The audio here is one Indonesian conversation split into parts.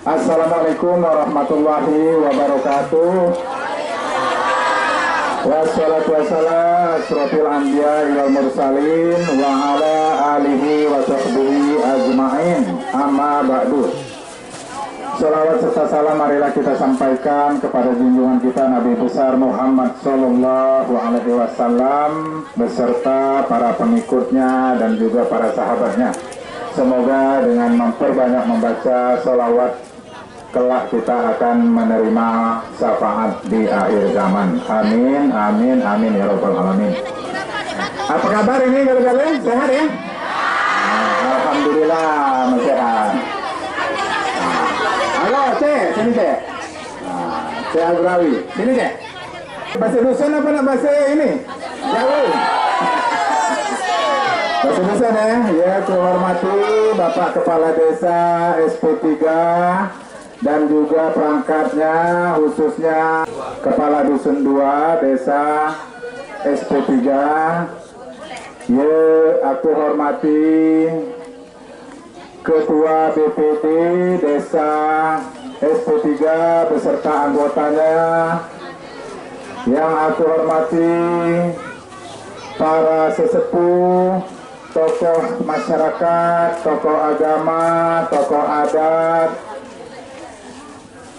Assalamualaikum warahmatullahi wabarakatuh. Wassalatu wassalamu asrofil anbiya wal mursalin wa ala alihi wa sahbihi ajma'in, amma ba'du. Salawat serta salam marilah kita sampaikan kepada junjungan kita Nabi besar Muhammad Sallallahu Alaihi Wasallam beserta para pengikutnya dan juga para sahabatnya. Semoga dengan memperbanyak membaca salawat kelak kita akan menerima syafaat di akhir zaman. Amin, amin, amin ya rabbal alamin. Apa kabar ini kalian? Sehat ya? Alhamdulillah sehat. Halo, Cek, sini Cek. Cek Agrawi, sini Cek. Bahasa dusun apa nak bahasa ini? Jauh. Bahasa dusun ya. Ya, kuhormati Bapak Kepala Desa SP3 dan juga perangkatnya, khususnya Kepala Dusun 2 Desa SP3. Ya, aku hormati Ketua BPD Desa SP3 beserta anggotanya, yang aku hormati para sesepuh, tokoh masyarakat, tokoh agama, tokoh adat,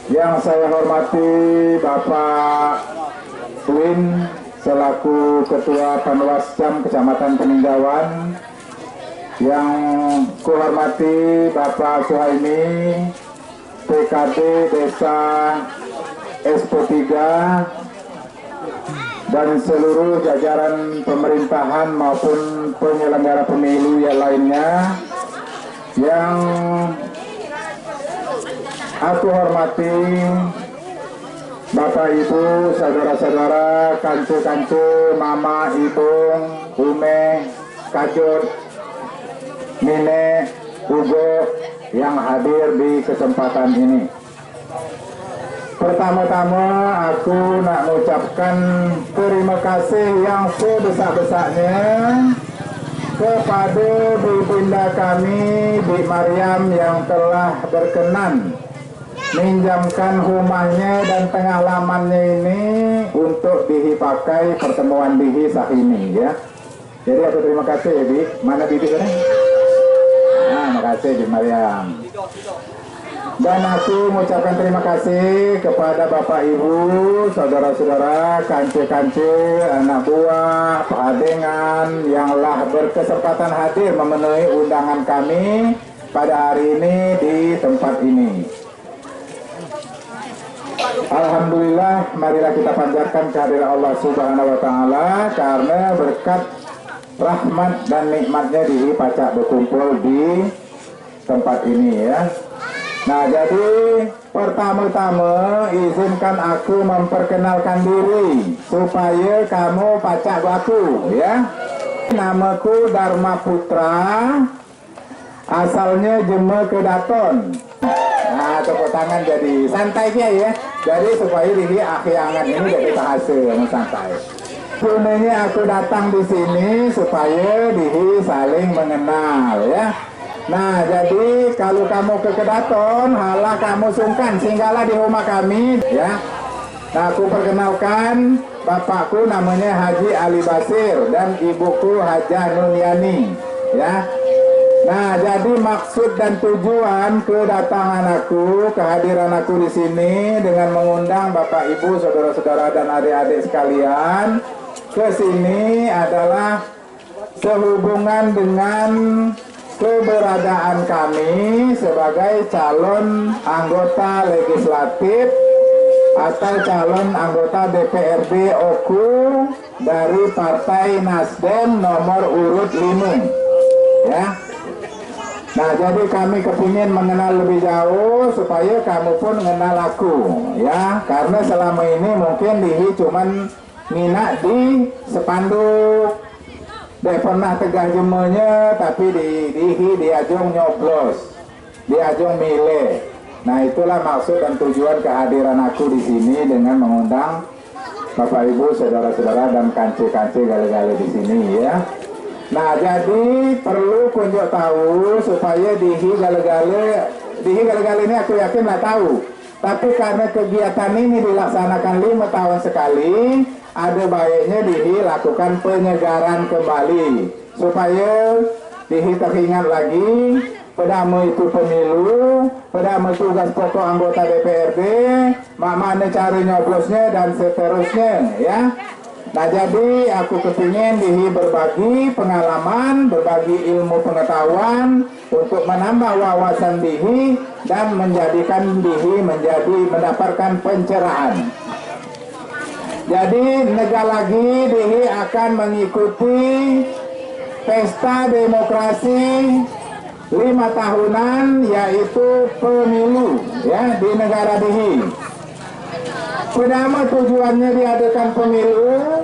yang saya hormati Bapak Win selaku Ketua Panwascam Kecamatan Peninggawan, yang kuhormati Bapak Suhaimi PKD Desa SP3 dan seluruh jajaran pemerintahan maupun penyelenggara pemilu yang lainnya, yang aku hormati Bapak Ibu, saudara-saudara, kancu-kancu, mama, ibung, ume, kajut, Nine, Ugo yang hadir di kesempatan ini. Pertama-tama aku nak mengucapkan terima kasih yang sebesar-besarnya kepada Bunda kami, Bi Maryam, yang telah berkenan minjamkan rumahnya dan pengalamannya ini untuk dipakai pertemuan dihi saat ini ya. Jadi aku terima kasih ya Bi. Mana Bibi sekarang? Nah, makasih Bi Maryam. Dan aku mengucapkan terima kasih kepada Bapak Ibu, saudara-saudara, kance-kance, anak buah, padengan yang telah berkesempatan hadir memenuhi undangan kami pada hari ini di tempat ini. Alhamdulillah, marilah kita panjatkan kehadiran Allah Subhanahu wa Ta'ala, karena berkat rahmat dan nikmatnya di pacak berkumpul di tempat ini ya. Nah, jadi pertama-tama izinkan aku memperkenalkan diri supaya kamu pacak aku ya. Namaku Dharma Putra, asalnya Jember Kedaton. Nah, tepuk tangan jadi santai ya. Jadi supaya diri akhirangan ini jadi berhasil santai. Sebenarnya aku datang di sini supaya diri saling mengenal ya. Nah, jadi kalau kamu ke Kedaton, halah kamu sungkan singgahlah di rumah kami ya. Nah, aku perkenalkan, bapakku namanya Haji Ali Basir dan ibuku Hajah Nuryani ya. Nah, jadi maksud dan tujuan kedatangan aku, kehadiran aku di sini dengan mengundang Bapak Ibu, saudara-saudara dan adik-adik sekalian ke sini adalah sehubungan dengan keberadaan kami sebagai calon anggota legislatif atau calon anggota DPRD OKU dari Partai Nasdem nomor urut 5 ya. Nah, jadi kami kepingin mengenal lebih jauh supaya kamu pun mengenal aku ya, karena selama ini mungkin Dihi cuman minat di sepanduk, dek pernah tegah jemunya, tapi Dihi diajung nyoblos, diajung milih. Nah, itulah maksud dan tujuan kehadiran aku di sini dengan mengundang Bapak Ibu, saudara-saudara dan kance-kance gale-gale di sini ya. Nah, jadi perlu kunjuk tahu supaya Dihi gale-gale Dihi kali ini aku yakin nggak tahu. Tapi karena kegiatan ini dilaksanakan 5 tahun sekali, ada baiknya Dihi lakukan penyegaran kembali supaya Dihi teringat lagi. Pertama itu pemilu, pertama tugas pokok anggota DPRD, mana cara nyoblosnya dan seterusnya, ya. Nah jadi aku kepingin Dihi berbagi pengalaman, berbagi ilmu pengetahuan untuk menambah wawasan Dihi dan menjadikan Dihi mendapatkan pencerahan. Jadi negara lagi Dihi akan mengikuti pesta demokrasi 5 tahunan, yaitu pemilu, ya, di negara Dihi. Pertama tujuannya diadakan pemilu,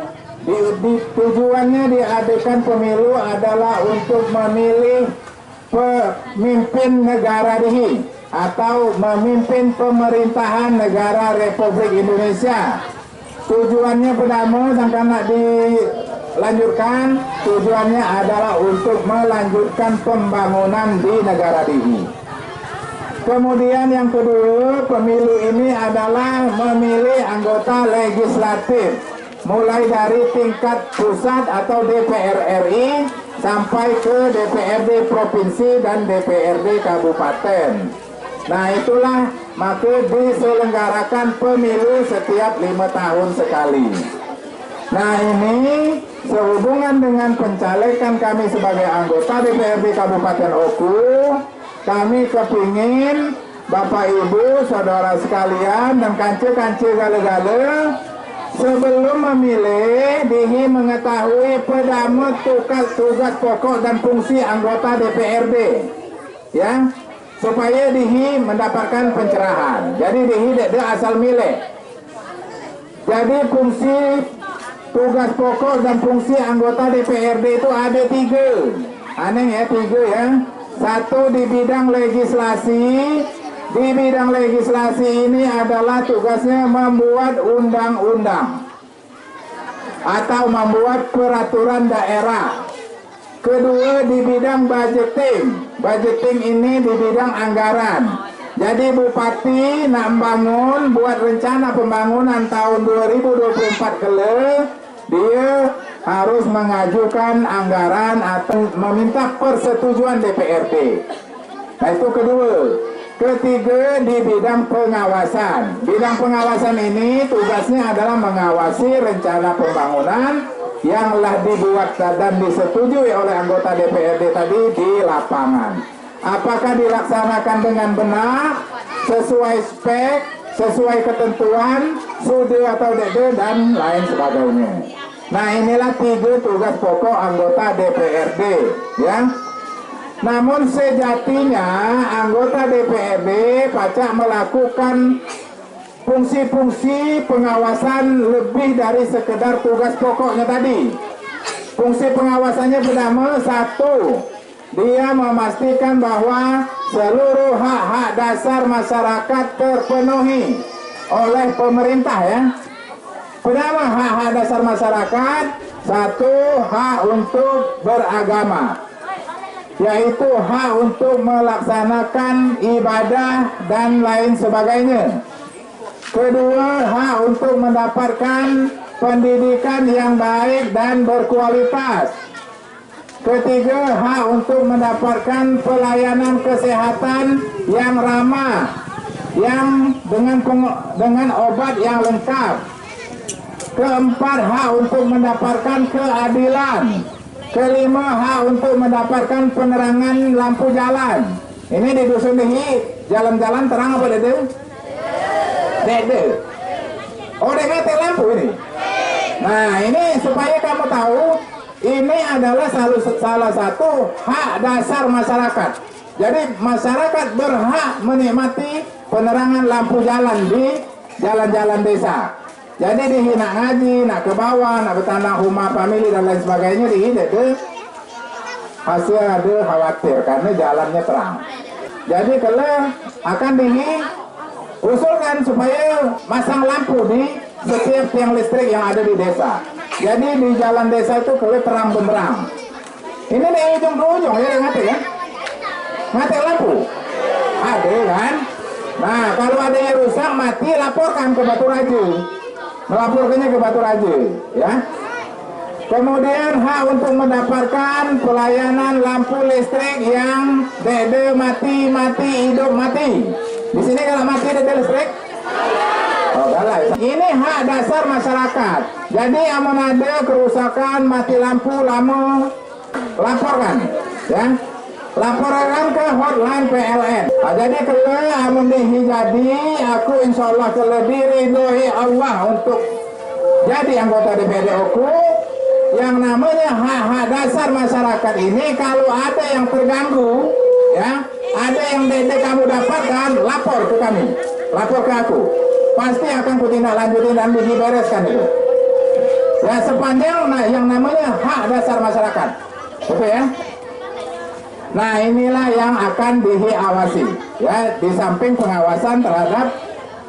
tujuannya diadakan pemilu adalah untuk memilih pemimpin negara Dihi atau memimpin pemerintahan negara Republik Indonesia. Tujuannya pertama sampai nak dilanjutkan, tujuannya adalah untuk melanjutkan pembangunan di negara Dihi. Kemudian yang kedua, pemilu ini adalah memilih anggota legislatif, mulai dari tingkat pusat atau DPR RI sampai ke DPRD provinsi dan DPRD kabupaten. Nah itulah maka diselenggarakan pemilu setiap 5 tahun sekali. Nah ini sehubungan dengan pencalekan kami sebagai anggota DPRD Kabupaten Oku, kami kepingin Bapak Ibu, saudara sekalian dan kance-kance gale-gale, sebelum memilih Dihi mengetahui pertama tugas pokok dan fungsi anggota DPRD, ya, supaya Dihi mendapatkan pencerahan. Jadi Dihi tidak asal milih. Jadi fungsi tugas pokok dan fungsi anggota DPRD itu ada 3. Aneh ya, 3 ya. 1 di bidang legislasi. Di bidang legislasi ini adalah tugasnya membuat undang-undang atau membuat peraturan daerah. Kedua di bidang budgeting. Budgeting ini di bidang anggaran. Jadi bupati nak membangun, buat rencana pembangunan tahun 2024 kele, dia harus mengajukan anggaran atau meminta persetujuan DPRD. Nah itu kedua. Ketiga di bidang pengawasan. Bidang pengawasan ini tugasnya adalah mengawasi rencana pembangunan yang telah dibuat dan disetujui oleh anggota DPRD tadi di lapangan. Apakah dilaksanakan dengan benar, sesuai spek, sesuai ketentuan, sudah atau tidak, dan lain sebagainya. Nah inilah 3 tugas pokok anggota DPRD, ya. Namun sejatinya anggota DPRD pacak melakukan fungsi-fungsi pengawasan lebih dari sekedar tugas pokoknya tadi. Fungsi pengawasannya pertama, 1, dia memastikan bahwa seluruh hak-hak dasar masyarakat terpenuhi oleh pemerintah, ya. Pertama, hak-hak dasar masyarakat, 1, hak untuk beragama, yaitu hak untuk melaksanakan ibadah dan lain sebagainya. Kedua, hak untuk mendapatkan pendidikan yang baik dan berkualitas. Ketiga, hak untuk mendapatkan pelayanan kesehatan yang ramah, yang dengan obat yang lengkap. Keempat, hak untuk mendapatkan keadilan. Kelima, hak untuk mendapatkan penerangan lampu jalan. Ini di dusun Dihi, jalan-jalan terang apa dede? Dede. Oh, dede lampu ini. Nah, ini supaya kamu tahu, ini adalah salah satu hak dasar masyarakat. Jadi masyarakat berhak menikmati penerangan lampu jalan di jalan-jalan desa. Jadi Dihi nak ngaji, nak ke bawah, nak bertanah rumah famili dan lain sebagainya, Dihi ada hasil ada khawatir karena jalannya terang. Jadi kalau akan Dihi usulkan supaya masang lampu di setiap tiang listrik yang ada di desa. Jadi di jalan desa itu kalau terang benderang. Ini dari ujung ke ujung ya, ngate ya? Ngate lampu? ada kan. Nah kalau ada yang rusak mati laporkan ke Batu Raja, melaporkannya ke Batu Raja ya. Kemudian hak untuk mendapatkan pelayanan lampu listrik yang dede mati hidup mati. Di sini kalau mati dede listrik. Oh, galai. Ini hak dasar masyarakat. Jadi amun ada kerusakan mati lampu lama laporkan ya. Laporkan ke hotline PLN. Nah, jadi kalau amun jadi aku insyaallah kalau diridhoi Allah untuk jadi anggota DPD aku. Yang namanya hak-hak dasar masyarakat ini kalau ada yang terganggu ya, ada yang dede kamu dapatkan, lapor ke kami, lapor ke aku, pasti akan kutindaklanjuti dan dibereskan itu ya, sepanjang yang namanya hak dasar masyarakat. Oke ya. Nah inilah yang akan diawasi ya, di samping pengawasan terhadap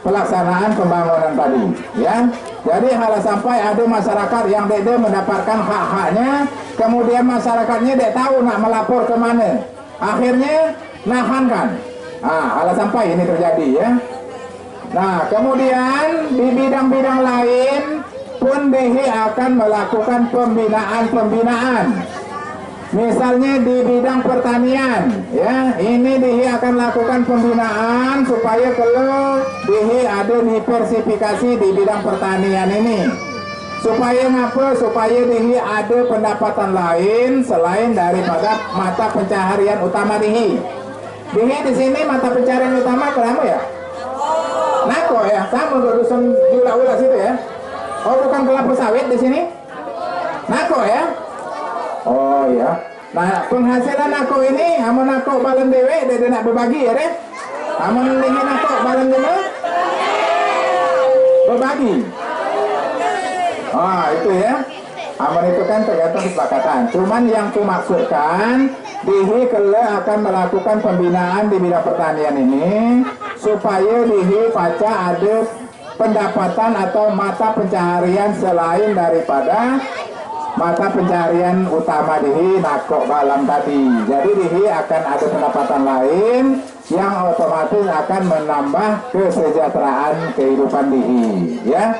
pelaksanaan pembangunan tadi ya. Jadi kalau sampai ada masyarakat yang dede mendapatkan hak-haknya, kemudian masyarakatnya tidak tahu nak melapor kemana, akhirnya nahankan. Nah kalau sampai ini terjadi ya. Nah kemudian di bidang-bidang lain pun DIHI akan melakukan pembinaan. Misalnya di bidang pertanian ya, ini DIHI akan lakukan pembinaan supaya kalau DIHI ada diversifikasi di bidang pertanian ini. Supaya ngapa? Supaya DIHI ada pendapatan lain selain daripada mata pencaharian utama DIHI. DIHI di sini mata pencaharian utama berapa ya? Nako ya, sama dusun di ulah-ulah situ ya. Oh bukan kelapa sawit di sini? Nako ya? Oh ya. Nah penghasilan aku ini amun aku balan dewe dia nak berbagi ya deh. Amun ingin aku balan dewe berbagi. Ah itu ya. Amun itu kan tergantung kesepakatan. Cuman yang ku maksudkan DIHI kalau akan melakukan pembinaan di bidang pertanian ini supaya DIHI paca ada pendapatan atau mata pencaharian selain daripada mata pencarian utama DIHI nakok balam tadi. Jadi DIHI akan ada pendapatan lain yang otomatis akan menambah kesejahteraan kehidupan DIHI ya.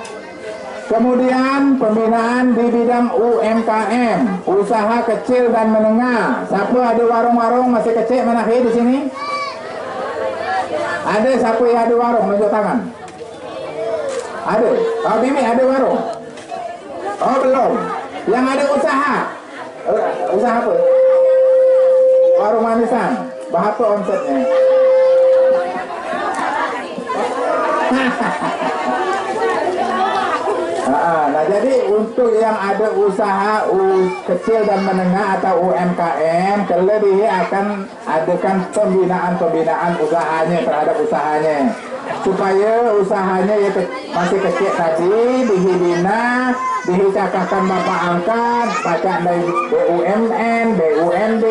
Kemudian pembinaan di bidang UMKM, usaha kecil dan menengah. Siapa ada warung-warung masih kecil menahi di sini? Ada siapa yang ada warung menunjuk tangan? Ada. Oh Bibi ada warung? Oh belum. Yang ada usaha, usaha apa? Warung manisan, berapa omsetnya? Nah jadi untuk yang ada usaha kecil dan menengah atau UMKM, kalau DIHI akan adakan pembinaan usahanya terhadap usahanya, supaya usahanya ya masih kecil tadi DIHI bina, DIHI cakapkan bapak angkat, pajak dari BUMN, BUMD,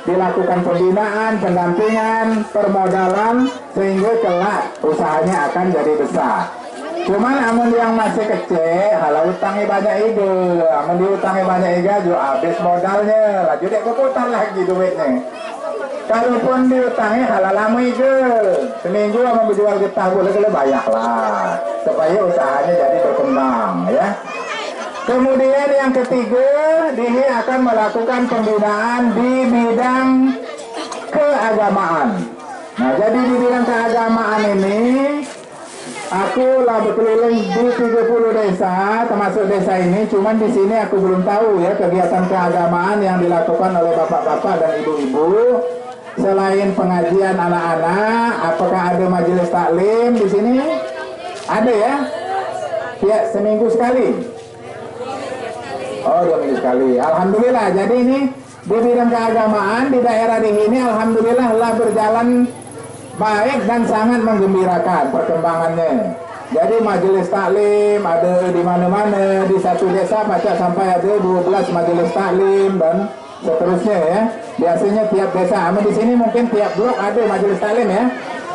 dilakukan pembinaan, pendampingan, permodalan sehingga kelak usahanya akan jadi besar. Cuman amun yang masih kecil, kalau utangnya banyak ide, amun diutangi banyak ide, juga habis modalnya, laju dek keputar lagi duitnya. Kalaupun diutangi halal lama ide, seminggu amun berjual getah boleh bayar lah, supaya usahanya jadi berkembang ya. Kemudian yang ketiga, DIHI akan melakukan pembinaan di bidang keagamaan. Nah jadi di bidang keagamaan ini aku lah berkeliling di 30 desa, termasuk desa ini. Cuman di sini aku belum tahu ya kegiatan keagamaan yang dilakukan oleh bapak-bapak dan ibu-ibu. Selain pengajian anak-anak, apakah ada majelis taklim di sini? Ada ya? Ya, seminggu sekali. Oh, 2 minggu sekali. Alhamdulillah. Jadi ini di bidang keagamaan di daerah di ini, alhamdulillah lah berjalan baik dan sangat menggembirakan perkembangannya. Jadi majelis taklim ada di mana-mana, di satu desa baca sampai ada 12 majelis taklim dan seterusnya ya. Biasanya tiap desa, di sini mungkin tiap blok ada majelis taklim ya.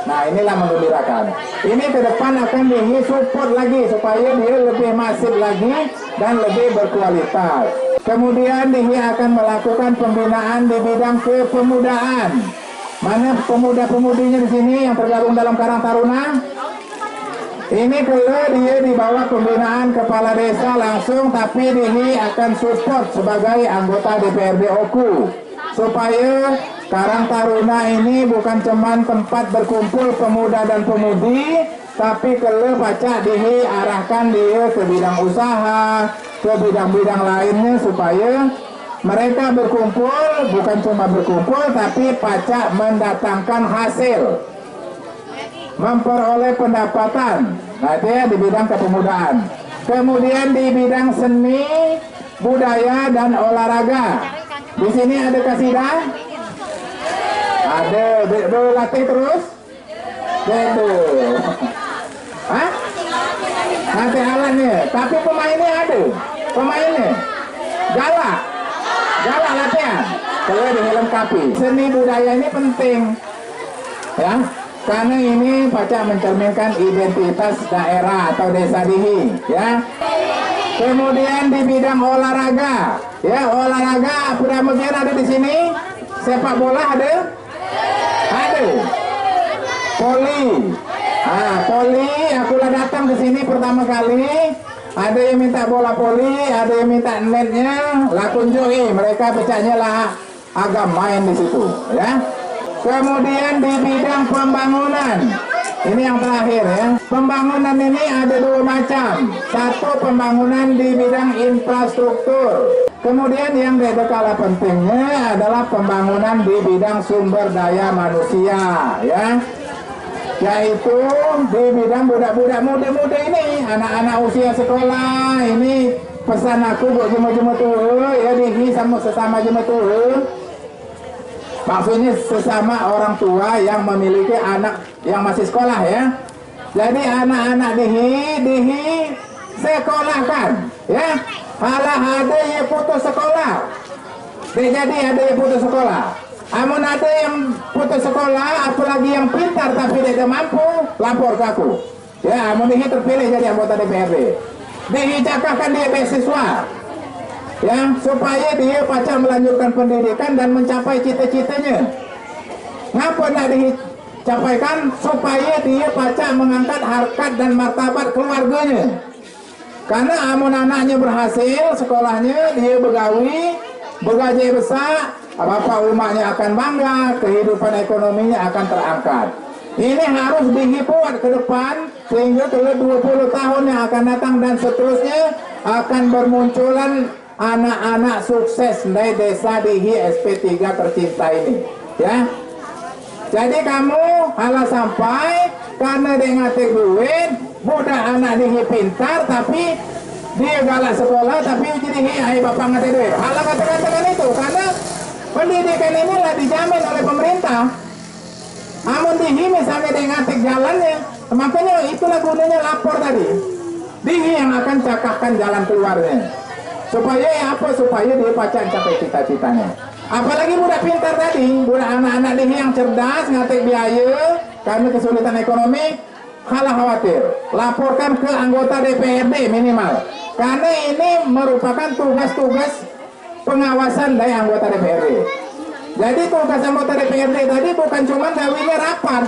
Nah inilah menggembirakan. Ini ke depan akan DIHI support lagi supaya dia lebih masif lagi dan lebih berkualitas. Kemudian DIHI akan melakukan pembinaan di bidang kepemudaan. Mana pemuda-pemudinya di sini yang tergabung dalam Karang Taruna? Ini kalau dia di bawah pembinaan kepala desa langsung, tapi dia akan support sebagai anggota DPRD Oku supaya Karang Taruna ini bukan cuman tempat berkumpul pemuda dan pemudi, tapi kalau pacak diarahkan dia ke bidang usaha, ke bidang-bidang lainnya supaya mereka berkumpul, bukan cuma berkumpul, tapi pacak mendatangkan hasil, memperoleh pendapatan. Nah, itu ya di bidang kepemudaan. Kemudian di bidang seni, budaya, dan olahraga. Di sini ada kasidah? Ada. Berlatih terus? Gitu. Hah? Nanti alatnya. Tapi pemainnya ada? Pemainnya? Galak? Galak latihan? Kalau dilengkapi. Seni budaya ini penting. Ya. Karena ini pacak mencerminkan identitas daerah atau desa Dihi, ya. Kemudian di bidang olahraga, ya, olahraga Pramudian ada di sini. Sepak bola ada? Ada. Voli. Ah, voli, akulah datang ke sini pertama kali. Ada yang minta bola voli, ada yang minta netnya, lah kunjungi. Mereka pecahnya lah agak main di situ, ya. Kemudian di bidang pembangunan, ini yang terakhir ya. Pembangunan ini ada dua macam. Satu, pembangunan di bidang infrastruktur. Kemudian yang tidak kalah pentingnya adalah pembangunan di bidang sumber daya manusia, ya. Yaitu di bidang budak-budak muda-muda ini, anak-anak usia sekolah. Ini pesan aku buat jemaah-jemaah tuh, ya, di sama sesama jemaah tuh. Maksudnya sesama orang tua yang memiliki anak yang masih sekolah, ya. Jadi anak-anak dihi sekolahkan, ya. Halah ada yang putus sekolah. Jadi ada yang putus sekolah. Amun ada yang putus sekolah, apalagi yang pintar tapi tidak mampu, lapor ke aku. Ya, amun dihi terpilih jadi anggota DPRD. Dihi cakapkan dia beasiswa. Ya, supaya dia pacak melanjutkan pendidikan dan mencapai cita-citanya. Ngapa nak dicapaikan? Supaya dia pacak mengangkat harkat dan martabat keluarganya. Karena amun anaknya berhasil sekolahnya, dia begawi, bergaji besar, bapak rumahnya akan bangga, kehidupan ekonominya akan terangkat. Ini harus dihibuat ke depan, sehingga ke 20 tahun yang akan datang dan seterusnya akan bermunculan anak-anak sukses dari desa Dihi SP3 tercinta ini, ya. Jadi kamu halah sampai karena dia ngatik duit, budak anak Dihi pintar tapi dia galak sekolah, tapi jadi hai bapak ngatik duit. Halah katakan itu karena pendidikan ini lah dijamin oleh pemerintah. Amun Dihi misalnya dia ngatik jalannya, makanya itulah gunanya lapor tadi. Dihi yang akan cakapkan jalan keluarnya. Supaya apa? Supaya dia pacak capai cita-citanya. Apalagi budak pintar tadi, budak anak-anak Dihi yang cerdas, ngatik biaya karena kesulitan ekonomi, halah khawatir. Laporkan ke anggota DPRD minimal. Karena ini merupakan tugas-tugas pengawasan dari anggota DPRD. Jadi tugas anggota DPRD tadi bukan cuma gawinya rapat,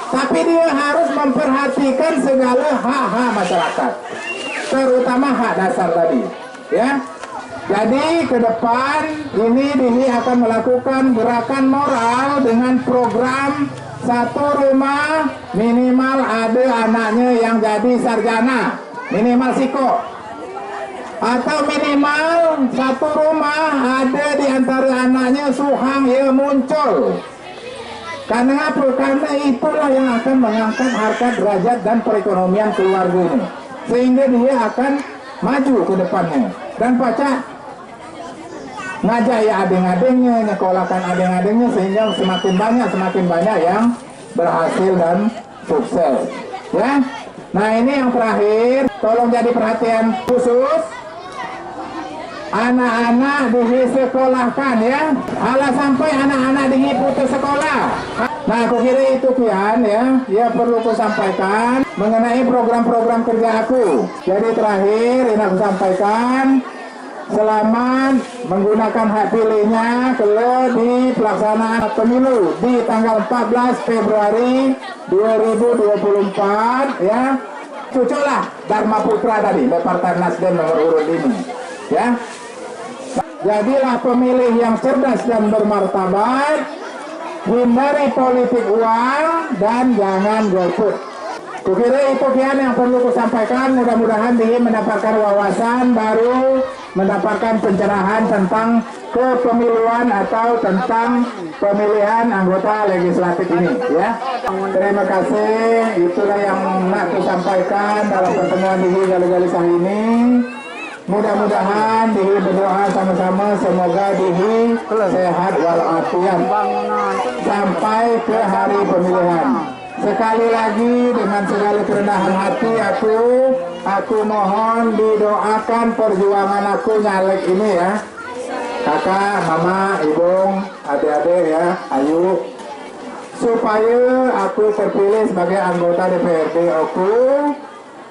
tapi dia harus memperhatikan segala hak-hak masyarakat, terutama hak dasar tadi. Ya, jadi ke depan ini Dihi akan melakukan gerakan moral dengan program satu rumah minimal ada anaknya yang jadi sarjana, minimal psiko, atau minimal satu rumah ada di antara anaknya suhang yang muncul. Karena apa? Karena itulah yang akan mengangkat harkat derajat dan perekonomian keluarga ini, sehingga dia akan maju ke depannya. Dan pacak ngajak ya adeng-adengnya, nyekolahkan adeng-adengnya sehingga semakin banyak yang berhasil dan sukses, ya. Nah, ini yang terakhir, tolong jadi perhatian khusus. Anak-anak disekolahkan, ya. Alah sampai anak-anak putus sekolah. Nah, aku kira itu kian, ya perlu aku sampaikan mengenai program-program kerja aku. Jadi terakhir ini aku sampaikan selamat menggunakan hak pilihnya kalau di pelaksanaan pemilu di tanggal 14 Februari 2024 ya. Cocoklah Dharma Putra tadi dari Partai Nasdem nomor urut ini ya. Jadilah pemilih yang cerdas dan bermartabat, hindari politik uang dan jangan golput. Kukira itu kian yang perlu kusampaikan. Mudah-mudahan dia mendapatkan wawasan baru, mendapatkan pencerahan tentang kepemiluan atau tentang pemilihan anggota legislatif ini ya. Terima kasih, itulah yang nak kusampaikan dalam pertemuan di Gali-Gali ini. Mudah-mudahan Dihi berdoa sama-sama semoga Dihi sehat walafiat sampai ke hari pemilihan. Sekali lagi dengan segala kerendahan hati aku mohon didoakan perjuangan aku nyalek ini ya. Kakak, mama, ibu, adik-adik ya, ayo supaya aku terpilih sebagai anggota DPRD aku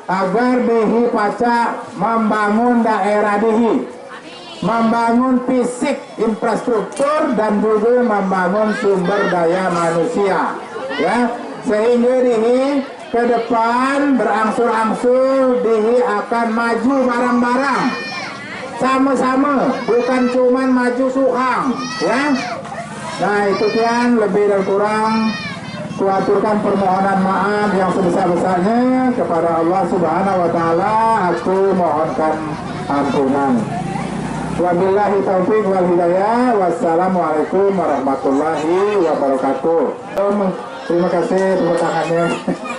agar Dihi Pacak membangun daerah Dihi, membangun fisik infrastruktur dan juga membangun sumber daya manusia ya, sehingga Dihi ke depan berangsur-angsur Dihi akan maju bareng-bareng sama-sama, bukan cuman maju suhang ya. Nah itu kan lebih dan kurang kuaturkan permohonan maaf yang sebesar-besarnya kepada Allah Subhanahu wa Ta'ala. Aku mohonkan ampunan. Wabillahi taufiq wal hidayah. Wassalamualaikum warahmatullahi wabarakatuh. Terima kasih tepuk tangannya.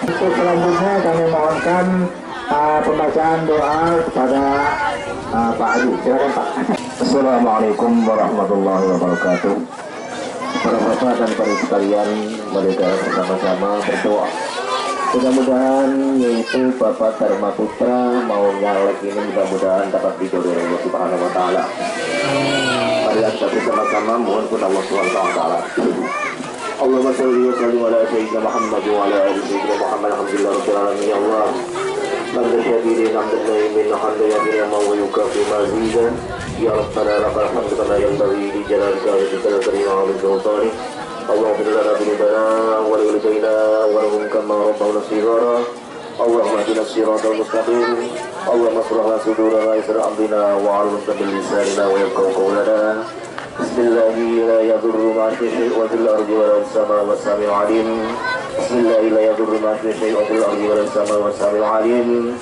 Untuk selanjutnya kami mohonkan pembacaan doa kepada Pak Adi. Silakan Pak. Assalamualaikum warahmatullahi wabarakatuh. Para bapak dan para sekalian, mereka bersama-sama berdoa. Mudah-mudahan yaitu Bapak Dharma Putra mau nyalek ini mudah-mudahan dapat dijodohi Allah Subhanahu wa Ta'ala. Mari kita bersama-sama mohon kepada Allah Subhanahu wa Ta'ala. Allahumma shalli wa sallim ala sayyidina Muhammad wa ala ali sayyidina Muhammad. Alhamdulillah rabbil alamin ya Allah. Hamdan syadirin hamdan naimin hamdan yakin ma wa yukafi mazidan. Ya Rabbana lakal hamdu kama yanbaghi li jalalika wa jalali karim wa li sultani. Allahumma ighfir lana dhunubana wa li walidayna warhamhum kama rabbawna shighara. Allahumma ihdina siratal mustaqim. Allahumma ashrah lana sudurana wa yassir amrina wa 'allimna bil lisanina wa yafqahu qawlana. Bismillahi la yadurru ma'a syai'in wa fil ardi wa fis samaa'i was sami'ul 'alim. Bismillahi la yadurru ma'a syai'in wa fil ardi wa fis samaa'i was sami'ul 'alim.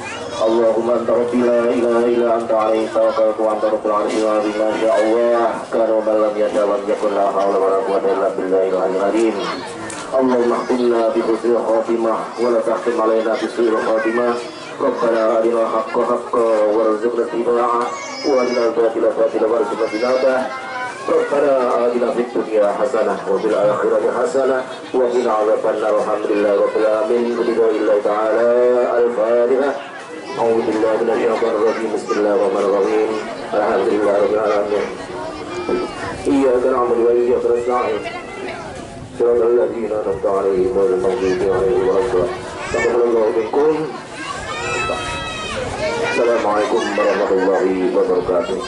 Allahumma anta rabbi la ilaha illa anta alayhi tawakkaltu wa anta rabbul 'arsyil 'azim. Ma syaa Allah kana wa man lam yasha' lam yakun la hawla wa la quwwata illa billahil 'aliyyil 'azim. Allahumma ihtimna bi husnil khatimah wa la tahtim 'alaina bi su'il khatimah. Rabbana arina al-haqqa haqqan warzuqna ittiba'ah wa arina al-batila batilan warzuqna ijtinabah. Rabbana atina fid dunya hasanah wa fil akhirati hasanah wa qina 'adzabannar. Alhamdulillahi rabbil alamin. Billahi ta'ala al-Fatihah. A'udzu billahi minasyaitonir rajim. Bismillahirrahmanirrahim. Alhamdulillahi rabbil alamin. Iyyaka na'budu wa iyyaka nasta'in. Shiratal ladzina an'amta 'alaihim ghairil maghdubi 'alaihim waladdallin. Taqabbalallahu minkum. Assalamualaikum warahmatullahi wabarakatuh.